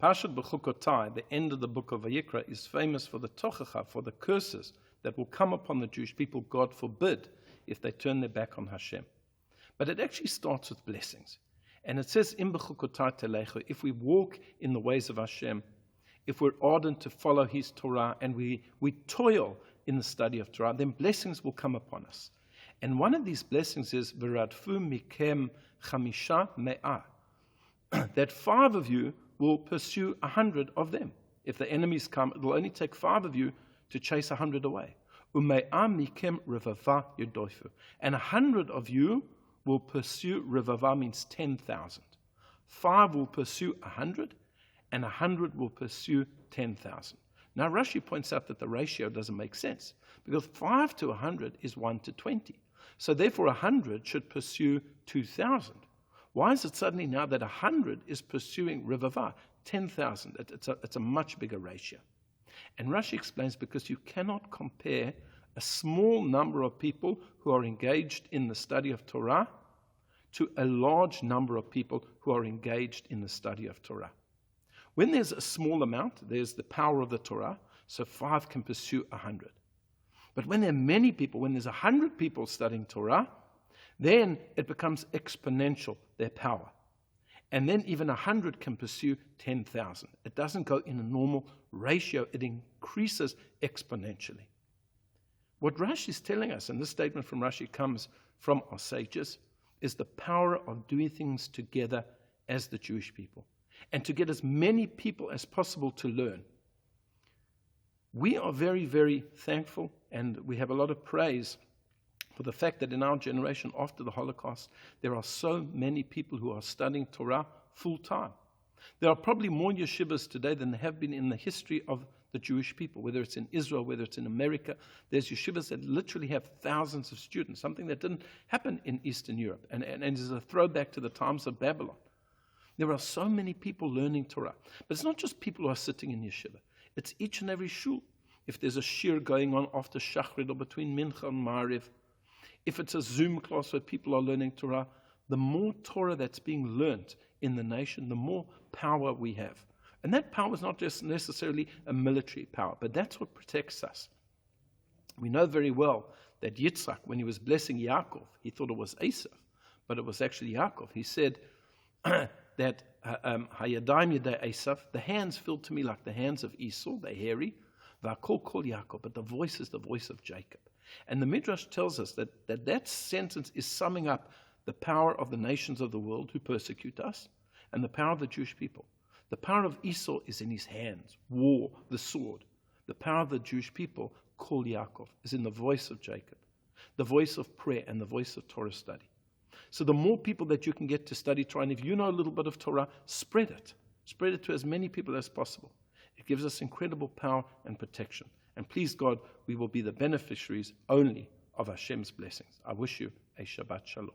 Parshat Bechukotai, the end of the book of Vayikra, is famous for the tochacha, for the curses that will come upon the Jewish people, God forbid, if they turn their back on Hashem. But it actually starts with blessings. And it says, Im Bechukotai telechu, if we walk in the ways of Hashem, if we're ardent to follow His Torah, and we toil in the study of Torah, then blessings will come upon us. And one of these blessings is, V'radfu mikem chamisha me'ah, that 5 of you will pursue 100 of them. If the enemies come, it will only take 5 of you to chase 100 away. Ume'ah mikem revava yodoifu, and 100 of you will pursue, revava means 10,000. 5 will pursue 100, and 100 will pursue 10,000. Now Rashi points out that the ratio doesn't make sense, because 5 to 100 is 1 to 20. So therefore 100 should pursue 2,000. Why is it suddenly now that 100 is pursuing revava, 10,000? It's a much bigger ratio. And Rashi explains, because you cannot compare a small number of people who are engaged in the study of Torah to a large number of people who are engaged in the study of Torah. When there's a small amount, there's the power of the Torah, so 5 can pursue 100. But when there are many people, when there's 100 people studying Torah, then it becomes exponential, their power. And then even 100 can pursue 10,000. It doesn't go in a normal ratio, it increases exponentially. What Rashi is telling us, and this statement from Rashi comes from our sages, is the power of doing things together as the Jewish people, and to get as many people as possible to learn. We are very, very thankful, and we have a lot of praise for the fact that in our generation after the Holocaust, there are so many people who are studying Torah full-time. There are probably more yeshivas today than there have been in the history of the Jewish people, whether it's in Israel, whether it's in America. There's yeshivas that literally have thousands of students, something that didn't happen in Eastern Europe, and is a throwback to the times of Babylon. There are so many people learning Torah. But it's not just people who are sitting in yeshiva. It's each and every shul. If there's a shir going on after Shachrit or between Mincha and Ma'ariv, if it's a Zoom class where people are learning Torah, the more Torah that's being learnt in the nation, the more power we have. And that power is not just necessarily a military power, but that's what protects us. We know very well that Yitzchak, when he was blessing Yaakov, he thought it was Esav, but it was actually Yaakov. He said that Hayadayim Yedei Esav, the hands feel to me like the hands of Esau, they're hairy, V'akol kol Yaakov, but the voice is the voice of Jacob. And the Midrash tells us that sentence is summing up the power of the nations of the world who persecute us, and the power of the Jewish people. The power of Esau is in his hands, war, the sword. The power of the Jewish people, Kol Yaakov, is in the voice of Jacob, the voice of prayer and the voice of Torah study. So the more people that you can get to study Torah, and if you know a little bit of Torah, spread it. Spread it to as many people as possible. It gives us incredible power and protection. And please God, we will be the beneficiaries only of Hashem's blessings. I wish you a Shabbat Shalom.